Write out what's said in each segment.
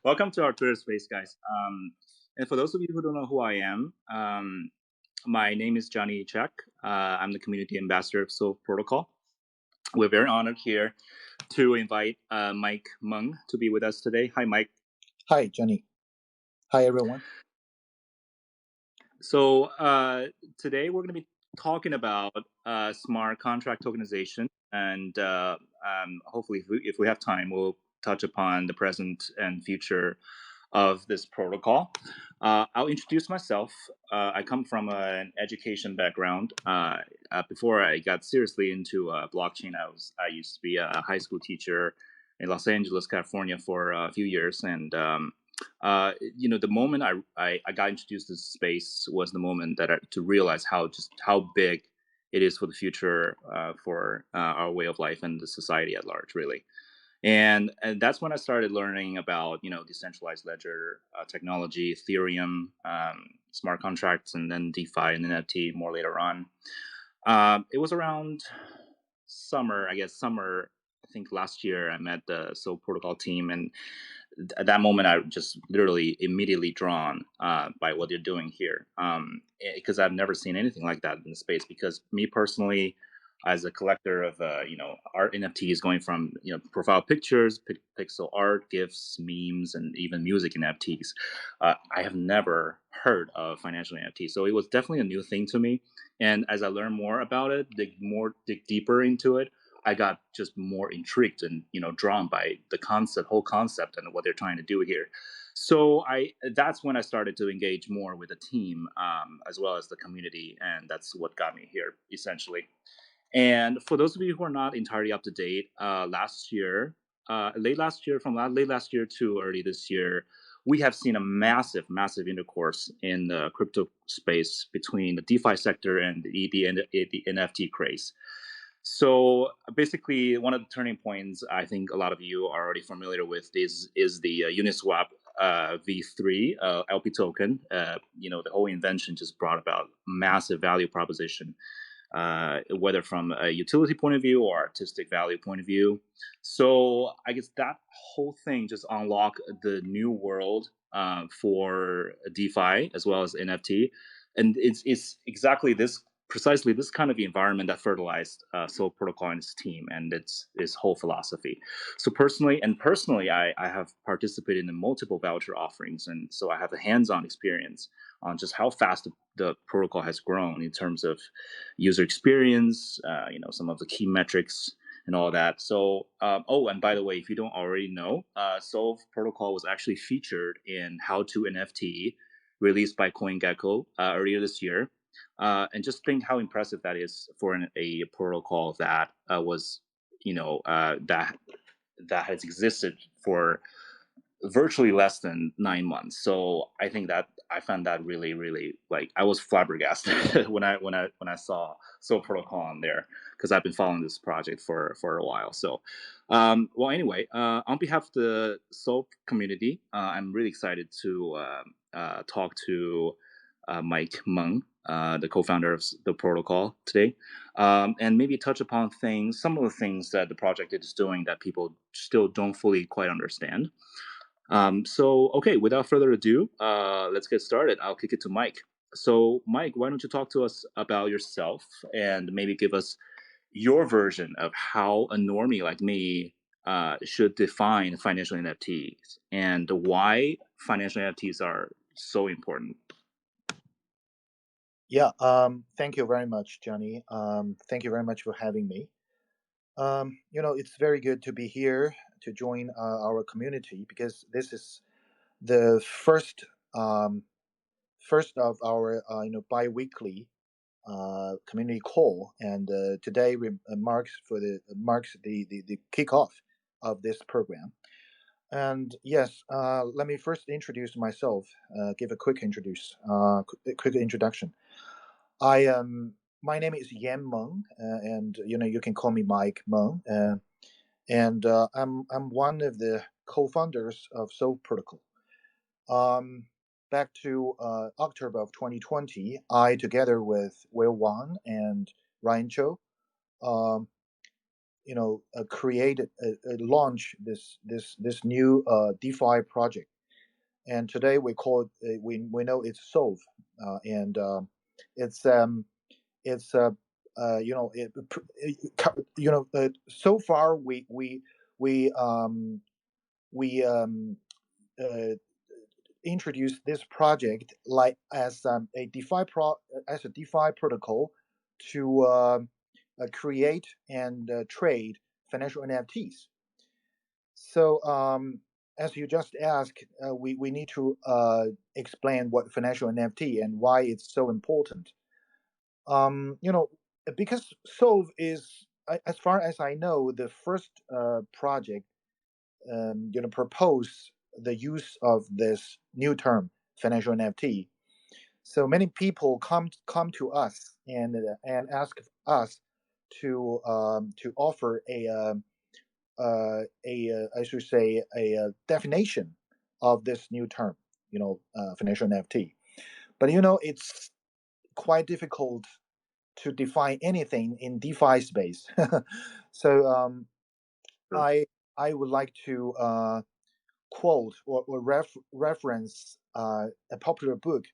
Welcome to our Twitter space, guys. And for those of you who don't know who I am, my name is Johnny Chek. I'm the community ambassador of Solv Protocol. We're very honored here to invite Mike Meng to be with us today. Hi, Mike. Hi, Johnny. Hi, everyone. So today we're going to be talking about smart contract tokenization, and hopefully, if we have time, we'll touch upon the present and future of this protocol. I'll introduce myself. I come from an education background. Before I got seriously into blockchain, I used to be a high school teacher in Los Angeles, California, for a few years, and the moment I got introduced to this space was the moment that to realize how big it is for the future, for our way of life and the society at large, really. And that's when I started learning about decentralized ledger technology, Ethereum, smart contracts, and then DeFi and NFT more later on. It was around summer, I think last year. I met the Solv Protocol team, and at that moment, I just literally immediately drawn by what they're doing here, because I've never seen anything like that in the space. Because me personally, as a collector of art NFTs, going from profile pictures, pixel art, GIFs, memes, and even music NFTs, I have never heard of financial NFTs. So it was definitely a new thing to me. And as I learned more about it, dig deeper into it, I got just more intrigued and drawn by the whole concept, and what they're trying to do here. So that's when I started to engage more with the team, as well as the community, and that's what got me here essentially. And for those of you who are not entirely up to date, last year, late last year, from late last year to early this year, we have seen a massive intercourse in the crypto space between the DeFi sector and the NFT craze. So basically, one of the turning points I think a lot of you are already familiar with is the Uniswap V3 LP token. The whole invention just brought about massive value proposition, whether from a utility point of view or artistic value point of view. So I guess that whole thing just unlocked the new world for DeFi as well as NFT, and it's exactly precisely this kind of environment that fertilized Solv Protocol and its team and its whole philosophy. So personally, I have participated in multiple voucher offerings, and so I have a hands-on experience on just how fast the protocol has grown in terms of user experience, some of the key metrics and all that. So, and by the way, if you don't already know, Solv Protocol was actually featured in How to NFT, released by CoinGecko earlier this year. And just think how impressive that is for a protocol that was, that has existed for virtually less than 9 months. So I think that I found that really, really, like, I was flabbergasted when I saw Solv Protocol on there, because I've been following this project for a while. So, well, anyway, on behalf of the Solv community, I'm really excited to talk to Mike Meng, the co-founder of the protocol today, and maybe touch upon some of the things that the project is doing that people still don't fully quite understand. So, okay, without further ado, let's get started. I'll kick it to Mike. So, Mike, why don't you talk to us about yourself and maybe give us your version of how a normie like me should define financial NFTs and why financial NFTs are so important. Yeah, thank you very much, Johnny. Thank you very much for having me. It's very good to be here to join our community, because this is the first of our bi-weekly community call, and today marks the kickoff of this program. And yes, let me first introduce myself. Give a quick introduction. My name is Yan Meng, and you can call me Mike Meng. And I'm one of the co-founders of Solv Protocol. Back to October of 2020, I, together with Will Wan and Ryan Cho, created, launch this new DeFi project, and today we call it, we know it's Solv, and it's it's so far we uh, introduced this project like as a DeFi protocol to create and trade financial NFTs. So, as you just asked, we need to explain what financial NFT and why it's so important. You know, because Solve is, as far as I know, the first project propose the use of this new term, financial NFT. So many people come to us and ask us to offer I should say a definition of this new term, financial NFT. But it's quite difficult to define anything in DeFi space. So Sure. I I would like to quote or reference a popular book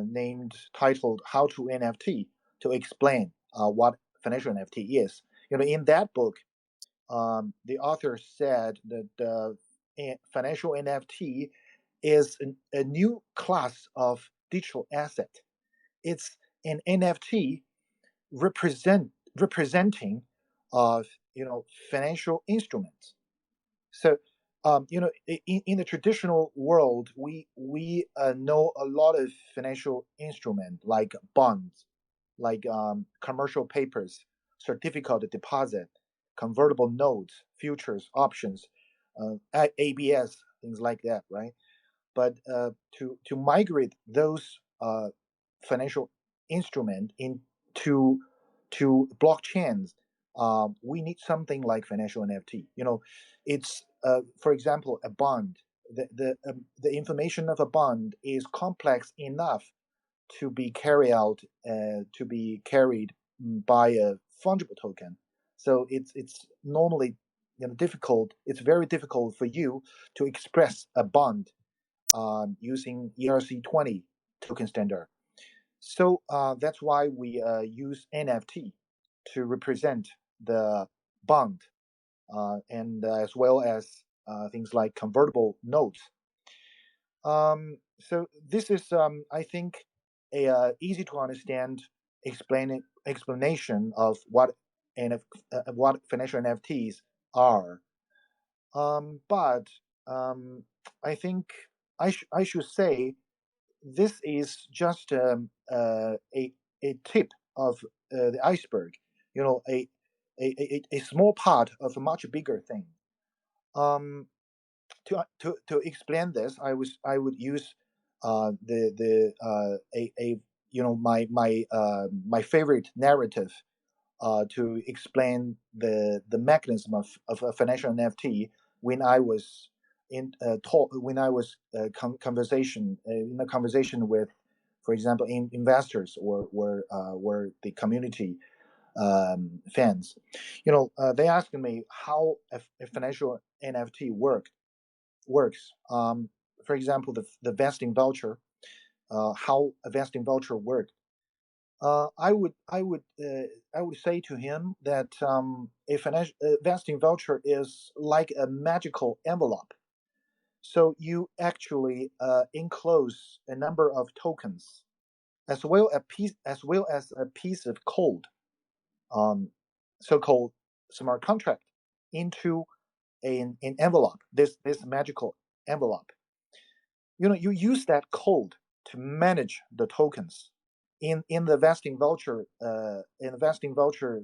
named titled "How to NFT" to explain what financial NFT is. In that book, the author said that financial NFT is a new class of digital asset. It's an NFT representing of financial instruments. So in the traditional world, we know a lot of financial instrument like bonds, like commercial papers, certificate of deposit, convertible notes, futures, options, ABS, things like that, right? But to migrate those financial instrument into blockchains, we need something like financial NFT. It's for example a bond. The information of a bond is complex enough to be carried by a fungible token. So it's normally difficult. It's very difficult for you to express a bond using ERC20 token standard. So that's why we use NFT to represent the bond, and as well as things like convertible notes. So this is, I think, a easy to understand explanation of what financial NFTs are. But I think I should say this is just a tip of the iceberg. A small part of a much bigger thing. Um, to explain this, I would use the a my favorite narrative to explain the mechanism of a financial NFT when I was when I was in a conversation with, for example, investors or the community fans. They asked me how a financial NFT works. For example, the vesting voucher, how a vesting voucher works. I would say to him that a vesting voucher is like a magical envelope. So you actually enclose a number of tokens as well as a piece of code, so-called smart contract, into an envelope. This magical envelope. You use that code to manage the tokens. In the vesting voucher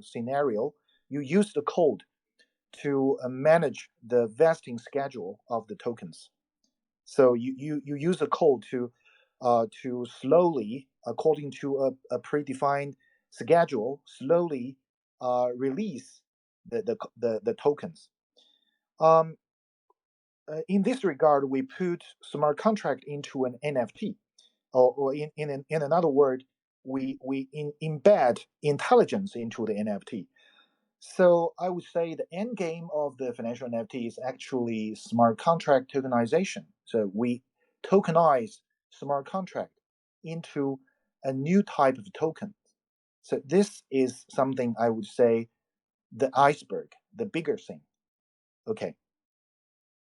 scenario, you use the code to manage the vesting schedule of the tokens. So you use a code to slowly, according to a predefined schedule, slowly release the tokens. Um, in this regard, we put smart contract into an NFT, or in another word, we embed intelligence into the NFT. So I would say the end game of the financial NFT is actually smart contract tokenization. So we tokenize smart contract into a new type of token. So this is something I would say the iceberg, the bigger thing. Okay.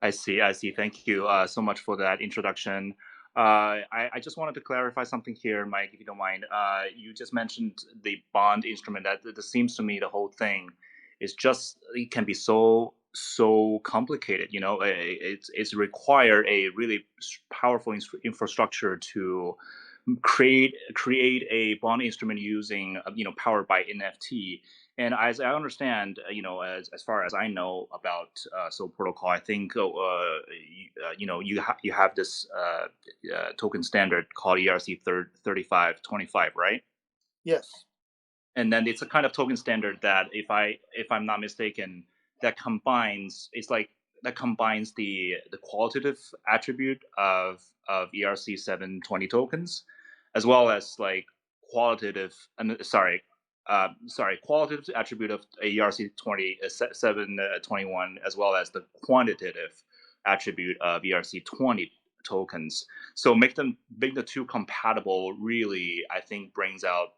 I see. I see. Thank you so much for that introduction. I just wanted to clarify something here, Mike, if you don't mind. You just mentioned the bond instrument. That seems to me the whole thing is just it can be so complicated. It's require a really powerful infrastructure to create a bond instrument using powered by NFT. And as I understand, as far as I know about Solv Protocol, I think you have this token standard called ERC 3525, right? Yes. And then it's a kind of token standard that if I'm not mistaken, that combines the qualitative attribute of ERC 720 tokens, as well as like qualitative qualitative attribute of ERC 721, as well as the quantitative attribute of ERC 20 tokens. So make the two compatible really, I think, brings out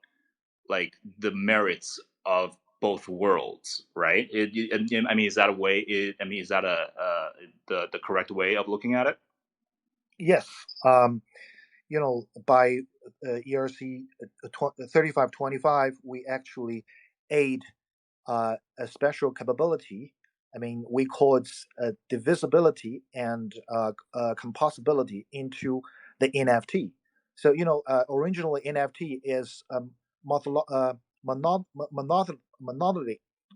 like the merits of both worlds, right? I mean, is that a way? Is that the correct way of looking at it? Yes. By ERC 3525, we actually aid a special capability. I mean, we call it divisibility and composability into the NFT. So, originally NFT is monolithic,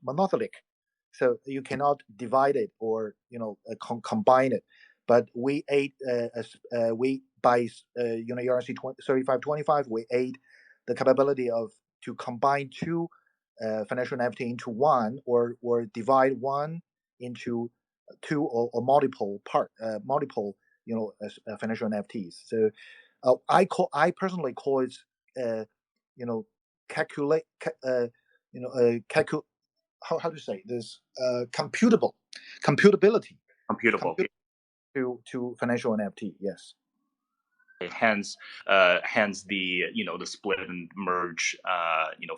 monolithic. So you cannot divide it or combine it. But we aid we by ERC 3525 we aid the capability of to combine two financial NFT into one, or divide one into two or multiple financial NFTs. So I personally call it uh, you know calculate how to say this computability Computable. compute to financial NFT. Yes. Hence the split and merge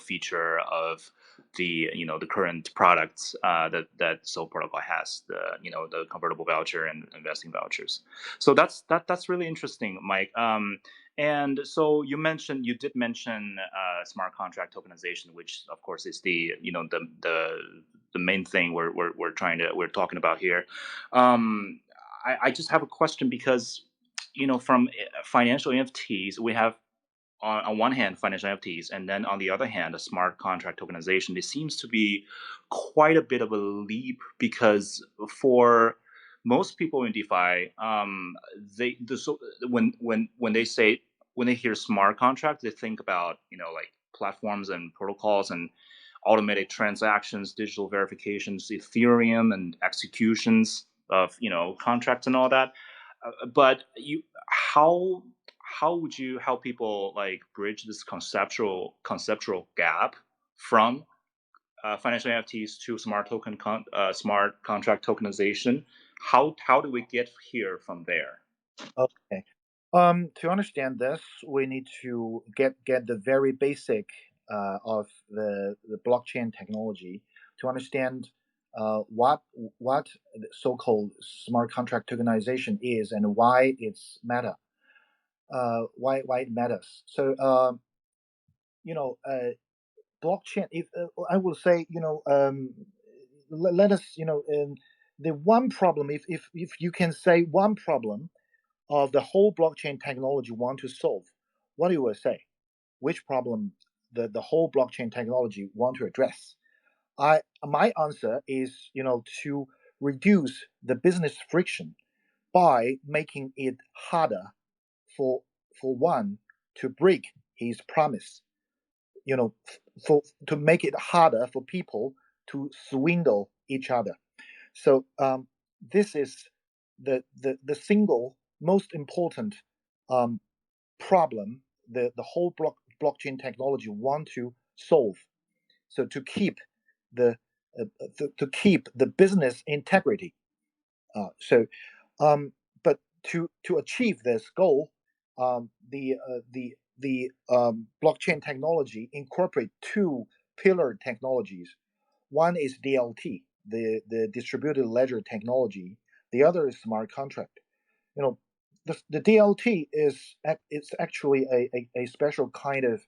feature of the current products that Soul Protocol has, the convertible voucher and investing vouchers. So that's really interesting, Mike. And so you did mention smart contract tokenization, which of course is the main thing we're talking about here. um, I just have a question because from financial NFTs, we have on one hand financial NFTs, and then on the other hand, a smart contract tokenization. It seems to be quite a bit of a leap because for most people in DeFi, so when they hear smart contract, they think about like platforms and protocols and automated transactions, digital verifications, Ethereum, and executions of contracts and all that. But how would you help people like bridge this conceptual gap from financial NFTs to smart contract tokenization? How do we get here from there? Okay. To understand this, we need to get the very basic of the blockchain technology to understand what the so-called smart contract tokenization is and why it's matter. Why it matters. So you know, blockchain. If I will say, let us, the one problem. If you can say one problem of the whole blockchain technology want to solve, what you will say? Which problem the whole blockchain technology want to address? My answer is, to reduce the business friction by making it harder for one to break his promise. For to make it harder for people to swindle each other. So this is the single most important um, problem the whole blockchain technology want to solve. So to keep the to keep the business integrity. So, but to achieve this goal, the blockchain technology incorporate two pillar technologies. One is DLT, the distributed ledger technology. The other is smart contract. You know, the DLT it's actually a special kind of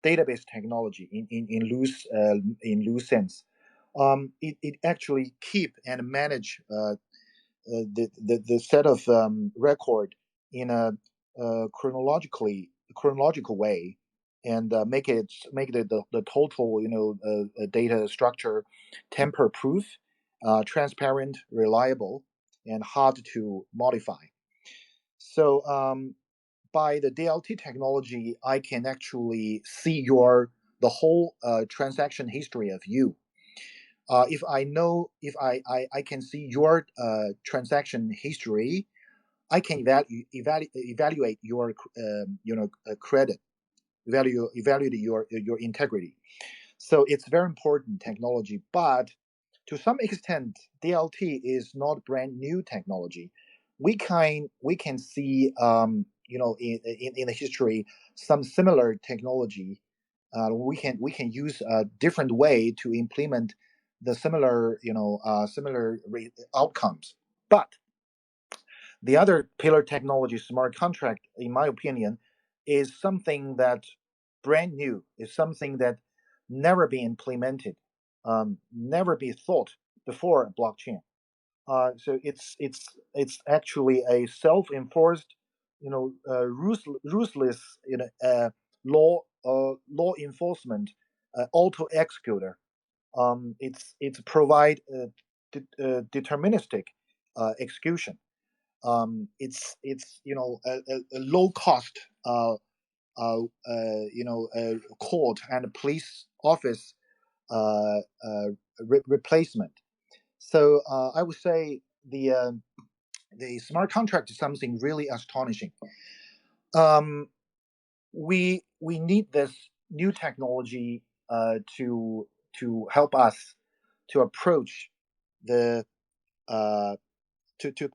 database technology in loose sense. It actually keep and manage the set of record in a chronological way, and make the total data structure tamper proof, transparent, reliable, and hard to modify. So by the DLT technology, I can actually see the whole transaction history of you. If I know, if I can see your transaction history, I can evaluate your credit, evaluate your integrity. So it's very important technology, but to some extent, DLT is not brand new technology. We can see in the history some similar technology. We can use a different way to implement the similar outcomes. But the other pillar technology, smart contract, in my opinion, is something that brand new, is something that never been implemented, never be thought before a blockchain. So it's actually a self-enforced, ruthless, law enforcement, auto executor. It's provide deterministic execution. It's a low cost court and police office replacement. So I would say the smart contract is something really astonishing. Um, we need this new technology to help us to approach the uh, to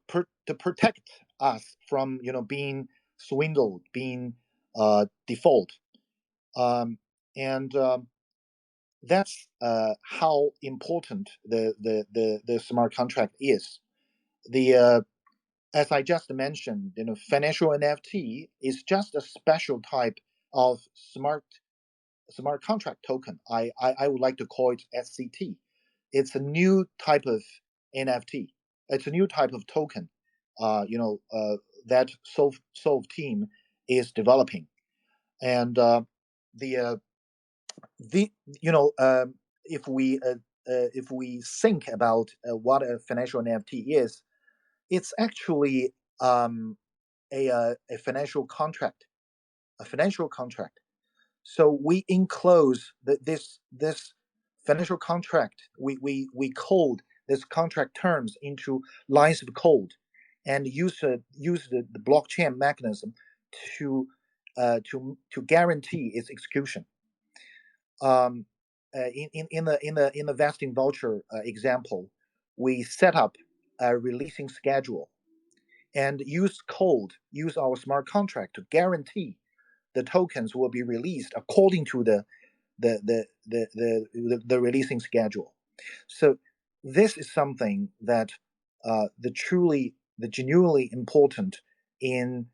protect us from being swindled, being default, and that's how important the smart contract is. The As I just mentioned, financial NFT is just a special type of smart contract token. I would like to call it SCT. It's a new type of NFT. It's a new type of token. That Solv team is developing, and the the you know if we think about what a financial NFT is, it's actually a financial contract, a financial contract. So we enclose this financial contract. We code this contract terms into lines of code, and use the blockchain mechanism to to guarantee its execution. In the vesting voucher example, we set up a releasing schedule and use our smart contract to guarantee the tokens will be released according to the releasing schedule. So this is something that the genuinely important in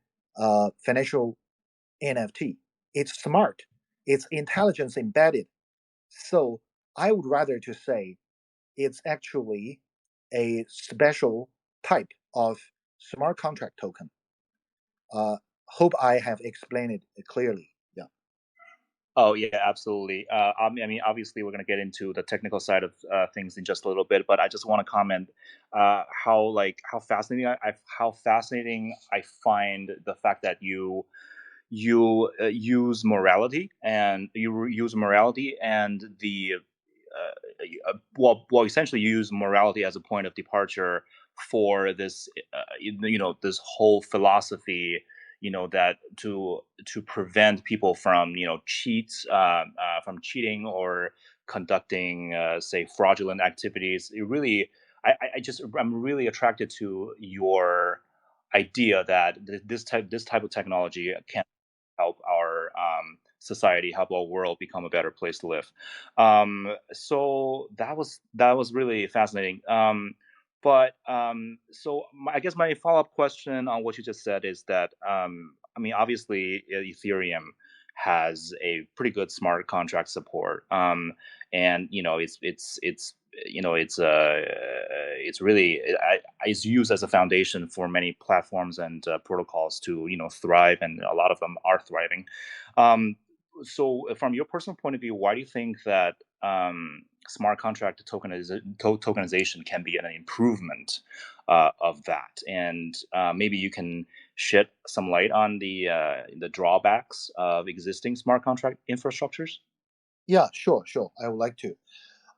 financial NFT. It's smart. It's intelligence embedded. So I would rather to say it's actually a special type of smart contract token. Hope I have explained it clearly. Yeah. Oh yeah, absolutely. I mean, obviously, we're going to get into the technical side of things in just a little bit, but I just want to comment how fascinating I find the fact that you use morality, and the essentially you use morality as a point of departure for this this whole philosophy, that to prevent people from from cheating or conducting say fraudulent activities. It really, I'm really attracted to your idea that this type of technology can help our society, help our world become a better place to live. So that was really fascinating. I guess my follow up question on what you just said is that I mean, obviously, Ethereum has a pretty good smart contract support, and it's really it's used as a foundation for many platforms and protocols to thrive, and a lot of them are thriving. Um, so, from your personal point of view, why do you think that smart contract tokenization can be an improvement of that? And maybe you can shed some light on the drawbacks of existing smart contract infrastructures. Yeah, sure, sure. I would like to.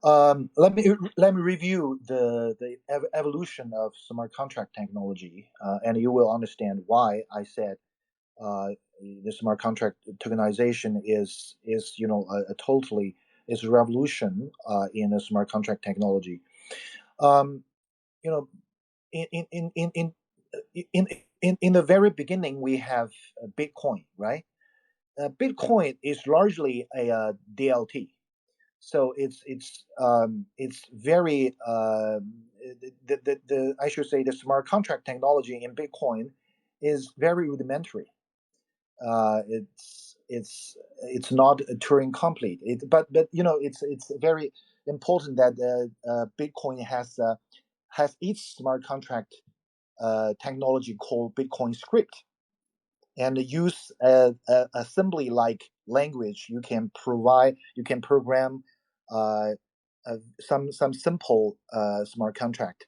Let me review the evolution of smart contract technology, and you will understand why I said uh, the smart contract tokenization is a totally is a revolution in the smart contract technology. Um, you know, in in in in in in in the very beginning, we have Bitcoin, right? Bitcoin is largely a DLT, so it's very the I should say the smart contract technology in Bitcoin is very rudimentary. It's not a Turing complete. But it's very important that Bitcoin has its smart contract technology called Bitcoin script, and use assembly like language. You can program uh, some simple smart contract,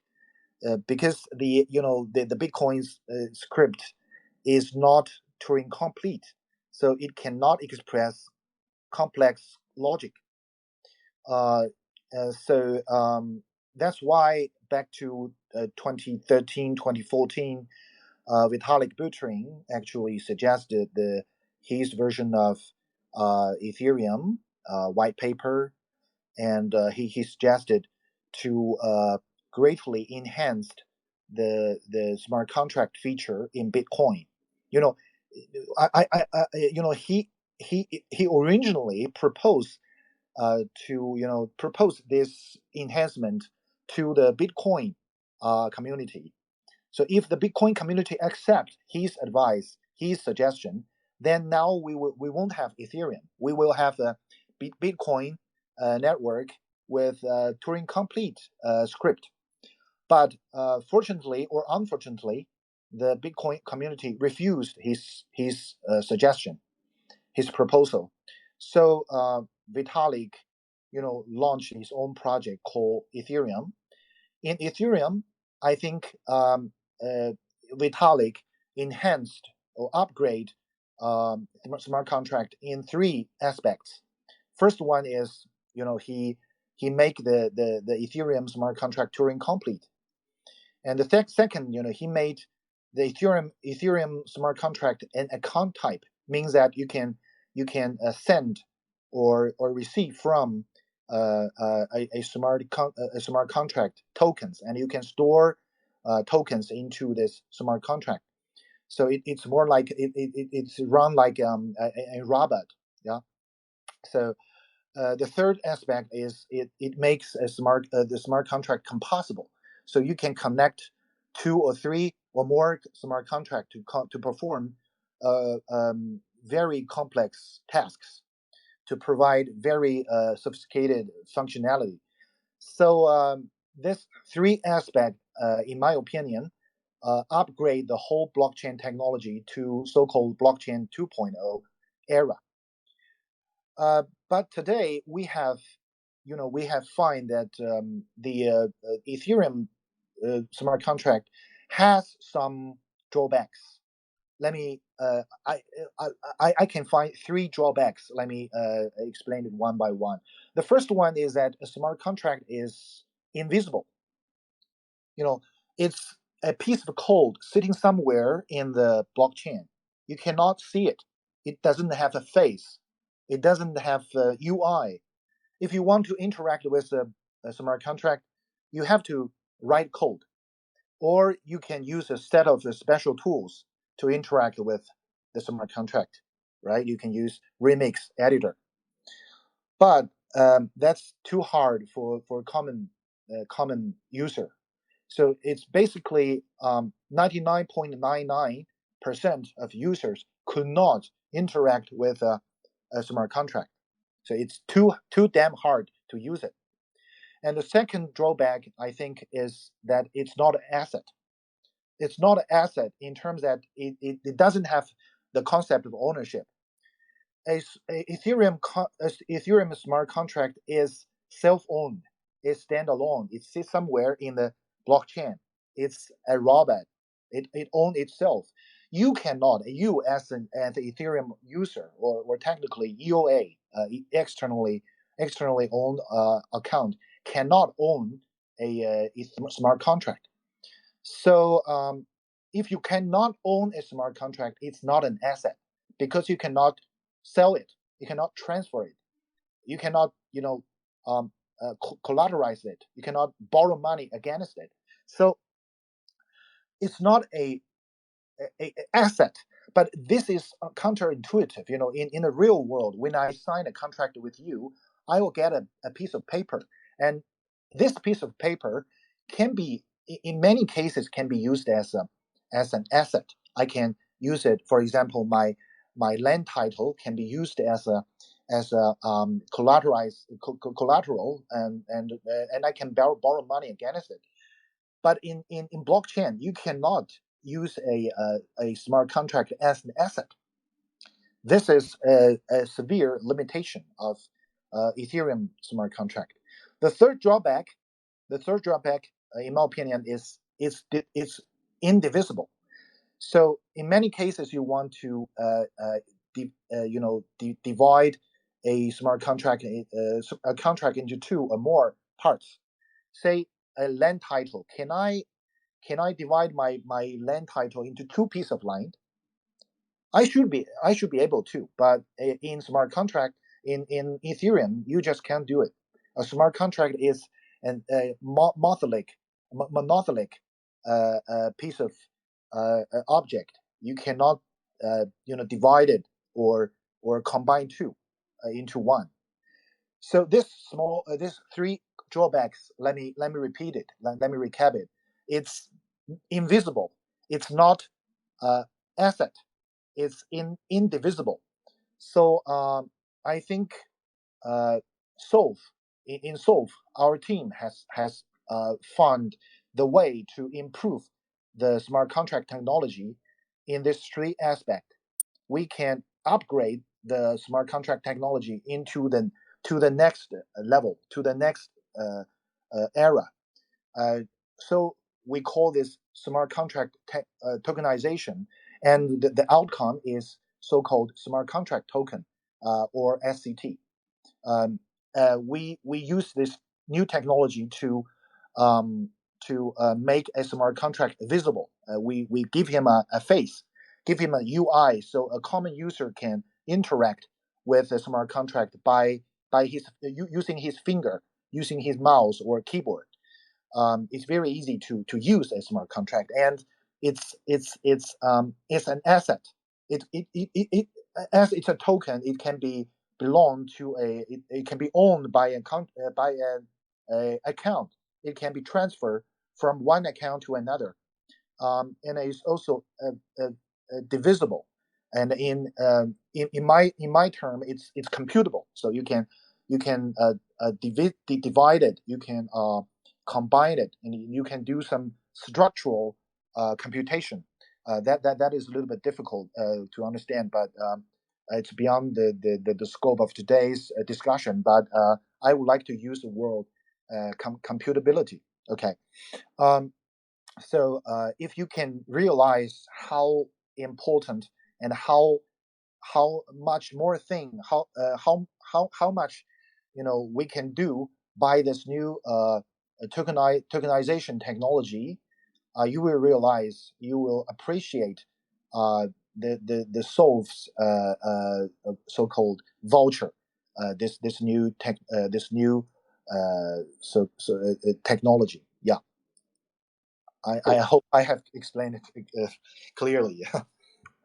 because the Bitcoin's script is not Turing complete, so it cannot express complex logic. Uh, that's why back to 2013, 2014, Vitalik Buterin actually suggested his version of Ethereum white paper, and he suggested to greatly enhance the smart contract feature in Bitcoin. You know, he originally proposed to propose this enhancement to the Bitcoin community. So if the Bitcoin community accepts his advice, his suggestion, then now we won't have Ethereum. We will have a Bitcoin network with Turing complete script. But fortunately or unfortunately, the Bitcoin community refused his suggestion, his proposal. So Vitalik, launched his own project called Ethereum. In Ethereum, I think Vitalik enhanced or upgrade smart contract in three aspects. First one is he make the Ethereum smart contract Turing complete, and the second, he made the Ethereum smart contract an account type, means that you can send or receive from a smart contract tokens, and you can store tokens into this smart contract. So it's more like it's run like a robot. Yeah. So the third aspect is it makes the smart contract composable, so you can connect two or three or more smart contract to perform very complex tasks, to provide very sophisticated functionality. So this three aspect, in my opinion, upgrade the whole blockchain technology to so-called blockchain 2.0 era. But today we have find that the Ethereum smart contract has some drawbacks. Let me I can find three drawbacks. Let me explain it one by one. The first one is that a smart contract is invisible. You know, it's a piece of code sitting somewhere in the blockchain. You cannot see it. It doesn't have a face. It doesn't have a UI. If you want to interact with a smart contract, you have to write code, or you can use a set of special tools to interact with the smart contract, right? You can use Remix editor, but that's too hard for common user. So it's basically 99.99% of users could not interact with a smart contract. So it's too damn hard to use it. And the second drawback, I think, is that it's not an asset. It's not an asset in terms that it doesn't have the concept of ownership. A Ethereum smart contract is self-owned, it's standalone, it sits somewhere in the blockchain. It's a robot. It owns itself. You cannot, you as the Ethereum user, or technically EOA, externally owned account, cannot own a smart contract. So if you cannot own a smart contract, it's not an asset, because you cannot sell it, you cannot transfer it, you cannot collateralize it, you cannot borrow money against it. So it's not a asset. But this is counterintuitive. In the real world, when I sign a contract with you, I will get a piece of paper, and this piece of paper can be, in many cases, can be used as an asset. I can use it, for example, my land title can be used as a collateral, and I can borrow money against it. But in blockchain, you cannot use a smart contract as an asset. This is a severe limitation of Ethereum smart contract. The third drawback, in my opinion, is it's indivisible. So in many cases, you want to divide a smart contract, a contract into two or more parts. Say a land title. Can I divide my land title into two pieces of land? I should be able to, but in smart contract, in Ethereum, you just can't do it. A smart contract is a monolithic piece of object. You cannot divide it or combine two into one. So this three drawbacks. Let me repeat it. Let me recap it. It's invisible. It's not asset. It's indivisible. So I think uh, Solv in Solv, our team has found the way to improve the smart contract technology in this three aspect. We can upgrade the smart contract technology into the to the next level, to the next era. Uh, so we call this smart contract tokenization, and the outcome is so-called smart contract token, or SCT. Um, we use this new technology um, to make a smart contract visible. We give him a face, give him a UI, so a common user can interact with a smart contract by using his finger, using his mouse or keyboard. It's very easy to use a smart contract, and it's an asset. It as it's a token, it can be belong to it can be owned by by a account. It can be transferred from one account to another, and it's also divisible. And in my term, it's computable. So you can divide it. You can combine it, and you can do some structural computation. That is a little bit difficult to understand, but it's beyond the scope of today's discussion. But I would like to use the word computability. Okay. Um, so if you can realize how important and how much more thing how much we can do by this new tokenization technology, you will realize, you will appreciate the Solv's so-called voucher, this new technology. Yeah, I hope I have explained it clearly.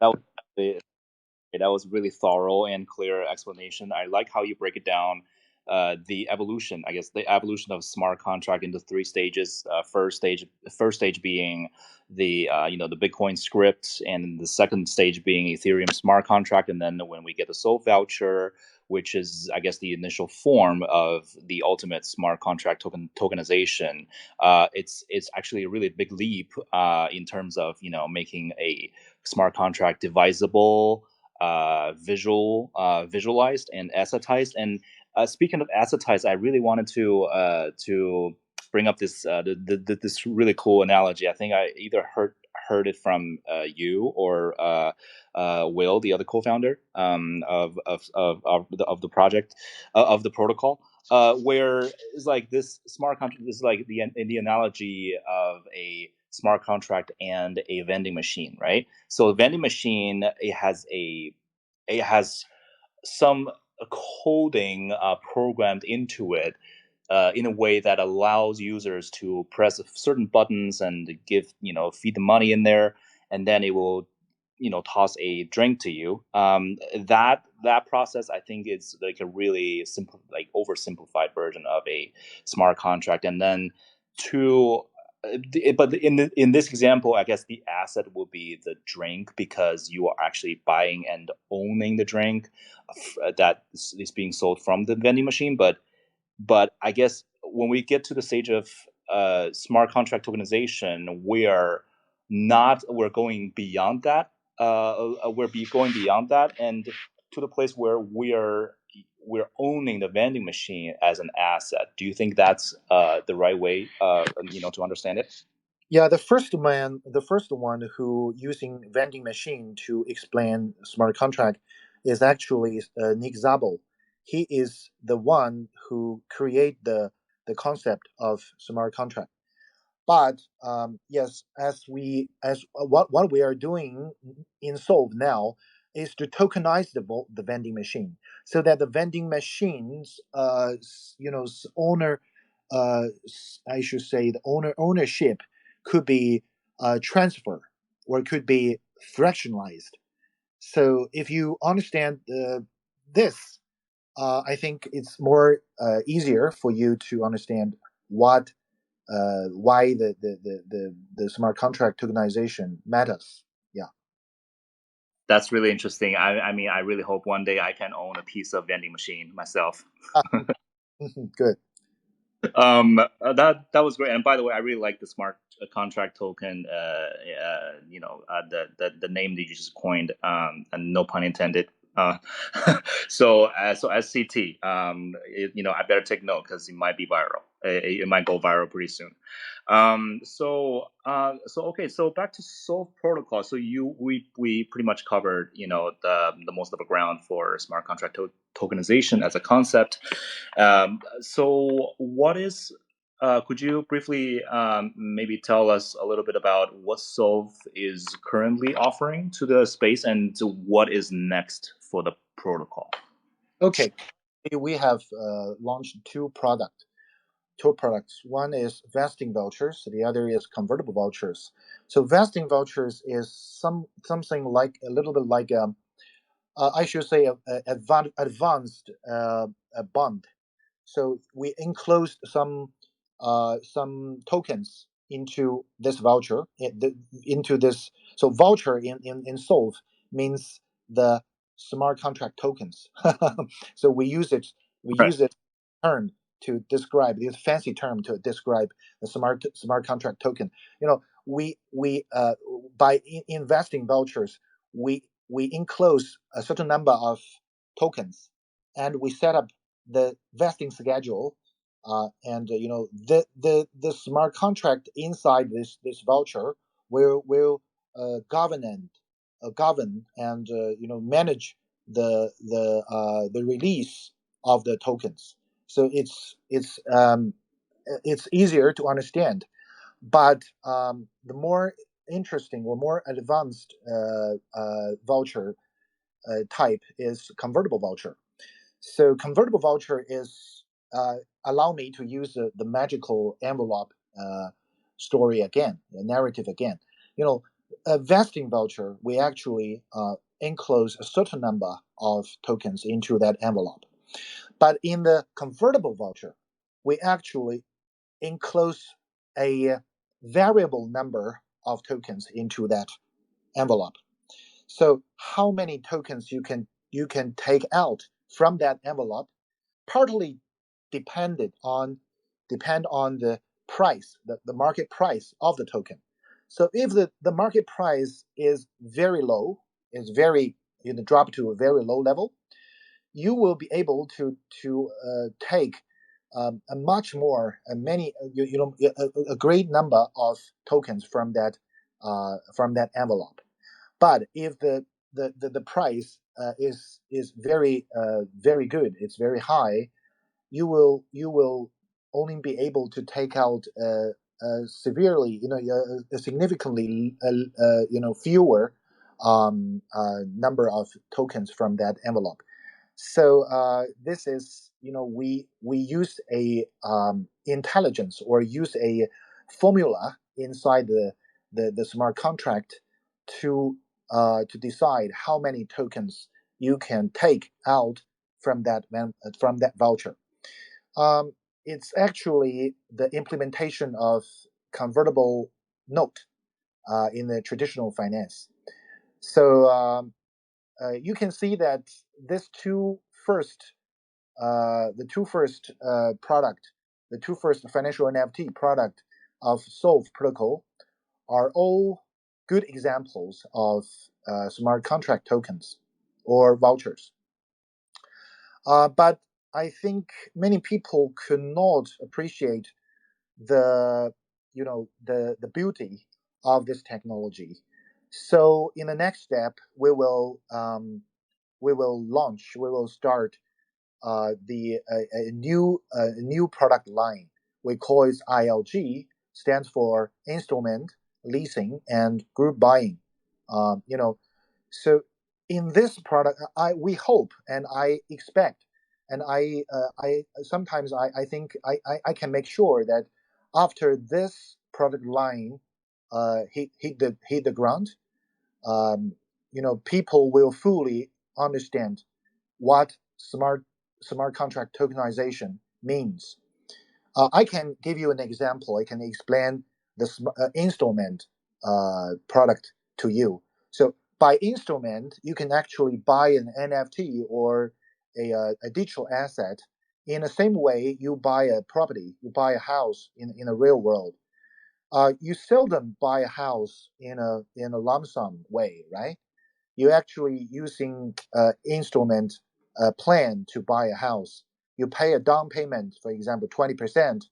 That was that was really thorough and clear explanation. I like how you break it down. The evolution, I guess, the evolution of smart contract into three stages. First stage being the the Bitcoin script, and the second stage being Ethereum smart contract, and then when we get the Solv voucher, which is, I guess, the initial form of the ultimate smart contract tokenization. It's actually a really big leap in terms of making a smart contract divisible, visualized and assetized. And speaking of assetized, I really wanted to bring up this really cool analogy. I think I either heard it from you or Will, the other co-founder of the project, of the protocol. Where it's like this smart contract is like the analogy of a smart contract and a vending machine, right? So a vending machine, it has some coding programmed into it in a way that allows users to press certain buttons and give, feed the money in there, and then it will, toss a drink to you. That process, I think, is like a really simple, like oversimplified version of a smart contract. And then to but in this example, I guess the asset will be the drink, because you are actually buying and owning the drink that is being sold from the vending machine. But I guess when we get to the stage of smart contract tokenization, we're going beyond that. Going beyond that, and to the place where we're owning the vending machine as an asset. Do you think that's the right way, to understand it? Yeah, the first one who using vending machine to explain smart contract is actually Nick Zabel. He is the one who create the concept of smart contract. But yes, as what we are doing in Solve now is to tokenize the vending machine, so that the vending machines, owner, I should say the ownership could be transferred, or could be fractionalized. So if you understand this, I think it's more easier for you to understand what why the smart contract tokenization matters. Yeah. That's really interesting. I mean, I really hope one day I can own a piece of vending machine myself. Good. That was great. And by the way, I really like the smart contract token. The name that you just coined. And no pun intended. So SCT. I better take note because it might be viral. It might go viral pretty soon. Okay. So back to Solv Protocol. So we pretty much covered the most of the ground for smart contract tokenization as a concept. So what is could you briefly maybe tell us a little bit about what Solv is currently offering to the space, and what is next for the protocol? Okay. We have launched two products. One is vesting vouchers. The other is convertible vouchers. So vesting vouchers is something like a little bit like I should say advanced a bond. So we enclosed some tokens into this voucher, into this. So voucher in Solv means the smart contract tokens. So we Right. use it term to describe this fancy term to describe the smart contract token. We by investing vouchers, we enclose a certain number of tokens, and we set up the vesting schedule, and the smart contract inside this voucher will govern and manage the release of the tokens. So it's easier to understand, but the more interesting or more advanced voucher type is convertible voucher. So convertible voucher is allow me to use the magical envelope story again, the narrative again. You know, a vesting voucher, we actually enclose a certain number of tokens into that envelope. But in the convertible voucher, we actually enclose a variable number of tokens into that envelope. So how many tokens you can take out from that envelope partly depend on the price, the market price of the token. So if the market price is very low, is very drop to a very low level, you will be able to take a much more a great number of tokens from that envelope. But if the price is very good, it's very high, you will only be able to take out severely, significantly, fewer number of tokens from that envelope. So this is, we use a intelligence, or use a formula inside the smart contract to decide how many tokens you can take out from that voucher. It's actually the implementation of convertible note in the traditional finance. So you can see that this two first, the two first product, the two first financial NFT product of Solv Protocol are all good examples of smart contract tokens or vouchers. But I think many people could not appreciate the beauty of this technology. So in the next step, we will start a new product line. We call it ILG, stands for installment, leasing, and group buying. So in this product, we hope and I expect, and I sometimes I think I can make sure that after this product line hit the ground, people will fully understand what smart contract tokenization means. I can give you an example. I can explain the installment product to you. So by installment, you can actually buy an NFT or a digital asset in the same way you buy a property, you buy a house in a real world. You seldom buy a house in a lump sum way, right? You're actually using installment plan to buy a house. You pay a down payment, for example, 20%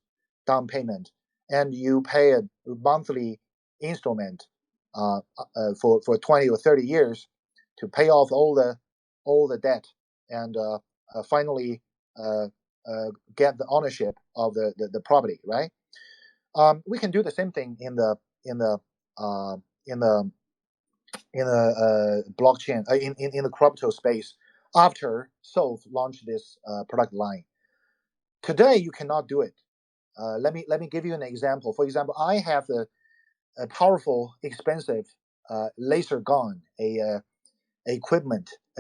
down payment, and you pay a monthly installment for 20 or 30 years to pay off all the debt, and finally uh, get the ownership of the property, right? We can do the same thing uh, in the in the blockchain in the crypto space after Solv launched this product line. Today you cannot do it. Let me give you an example. For example, I have a powerful, expensive laser gun, a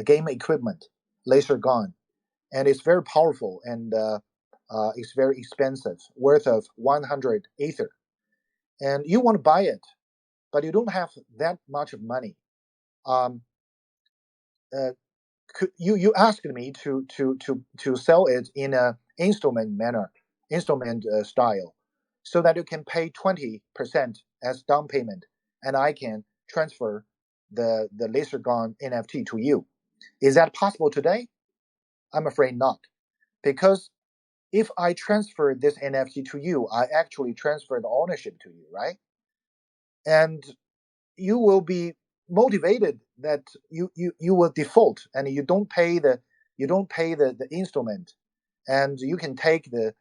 game equipment, laser gun, and it's very powerful, and it's very expensive, worth of 100 ether. And you want to buy it, but you don't have that much of money. Um, you asked me to sell it in a installment manner, installment style, so that you can pay 20% as down payment, and I can transfer the laser gun NFT to you. Is that possible today? I'm afraid not, because if I transfer this NFT to you, I actually transfer the ownership to you, right? And you will be motivated that you will default, and you don't pay the installment, and you can take the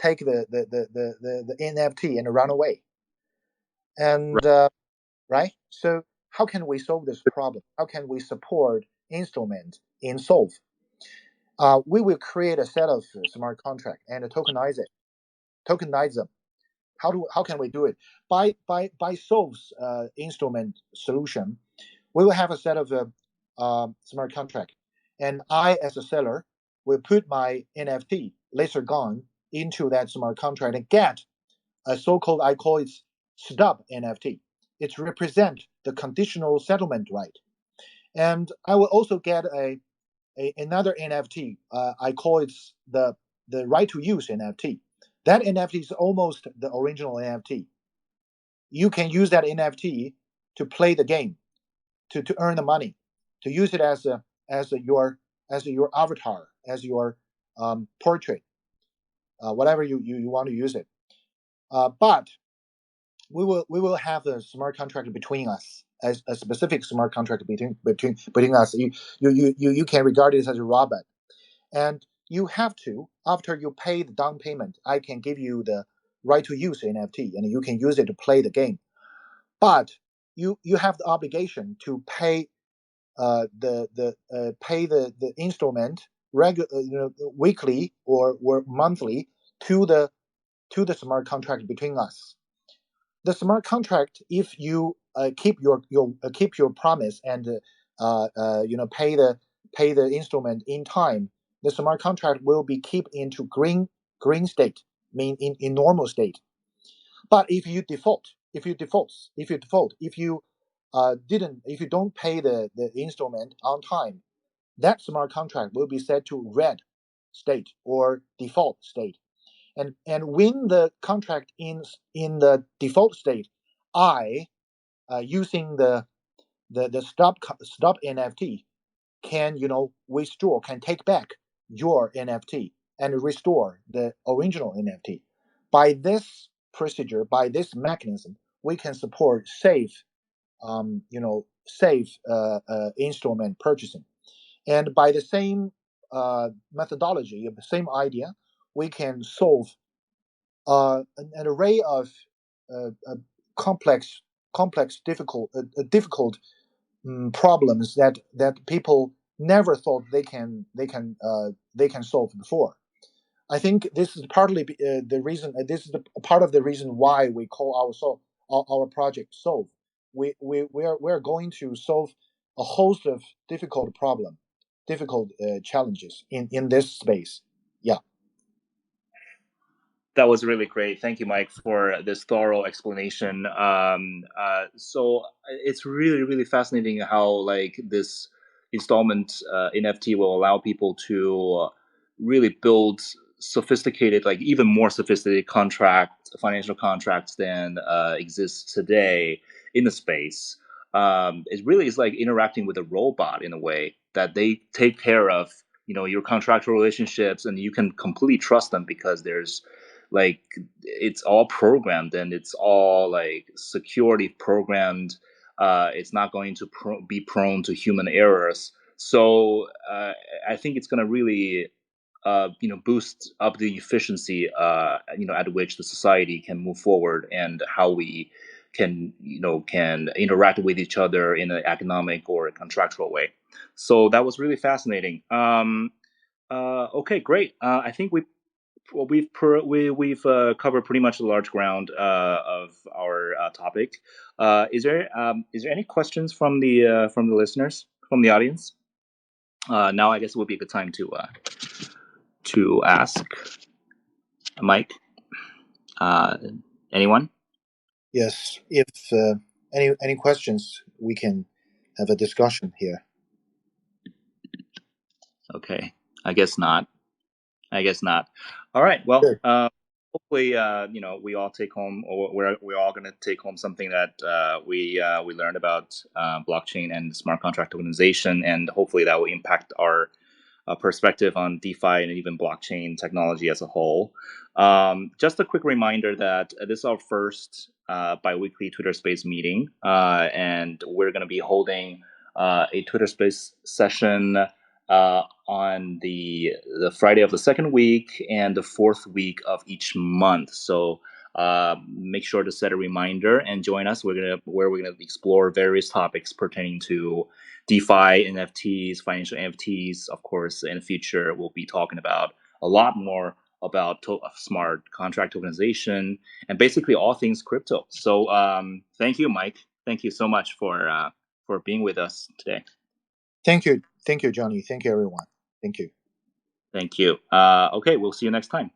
NFT and run away. And Right. right? So how can we solve this problem? How can we support instruments in Solv? We will create a set of smart contract and tokenize them. How can we do it? By Solv's instrument solution, we will have a set of smart contract, and I, as a seller, will put my NFT later gone into that smart contract and get a so-called, I call it stub NFT. It represents the conditional settlement right, and I will also get another NFT. I call it the right to use NFT. That NFT is almost the original NFT. You can use that NFT to play the game, to earn the money, to use it as your avatar, as your portrait, whatever you want to use it. But we will have a smart contract between us, as a specific smart contract between us. You can regard it as a robot, and you have to, after you pay the down payment, I can give you the right to use NFT, and you can use it to play the game. But you have the obligation to pay the instrument weekly or monthly to the smart contract between us. The smart contract, if you keep your promise and pay the instrument in time, the smart contract will be kept into green state, mean in normal state. But if you don't pay the instrument on time, that smart contract will be set to red state or default state. And when the contract in the default state, I using the stop NFT can withdraw, can take back your NFT and restore the original NFT. By this procedure, by this mechanism, we can support safe instrument purchasing. And by the same methodology, the same idea, we can solve an array of complex, difficult problems that people never thought they can solve before. I think this is partly the reason. This is part of the reason why we call our project Solv. We are going to solve a host of difficult challenges in this space. Yeah. That was really great. Thank you, Mike, for this thorough explanation. So it's really, really fascinating how like this installment NFT will allow people to really build sophisticated, like even more sophisticated financial contracts than exists today in the space. It really is like interacting with a robot in a way that they take care of, your contractual relationships, and you can completely trust them because there's like it's all programmed and it's all like security programmed. It's not going to be prone to human errors. So I think it's going to really boost up the efficiency at which the society can move forward, and how we can interact with each other in an economic or a contractual way. So that was really fascinating. Okay, great. I think we've covered pretty much the large ground of our topic. Is there any questions from the listeners, from the audience? Now I guess it would be a good time to ask. Mike, anyone? Yes. If any questions, we can have a discussion here. Okay, I guess not. All right. Well, Sure. hopefully, we all take home, or we're all going to take home something that we learned about blockchain and smart contract organization, and hopefully that will impact our perspective on DeFi and even blockchain technology as a whole. Just a quick reminder that this is our first bi-weekly Twitter Space meeting, and we're going to be holding a Twitter Space session on the Friday of the second week and the fourth week of each month. So make sure to set a reminder and join us. Where we're gonna explore various topics pertaining to DeFi, NFTs, financial NFTs. Of course, in the future, we'll be talking about a lot more about smart contract tokenization and basically all things crypto. So, thank you, Mike. Thank you so much for being with us today. Thank you, Johnny. Thank you, everyone. Thank you. Thank you. Okay, we'll see you next time.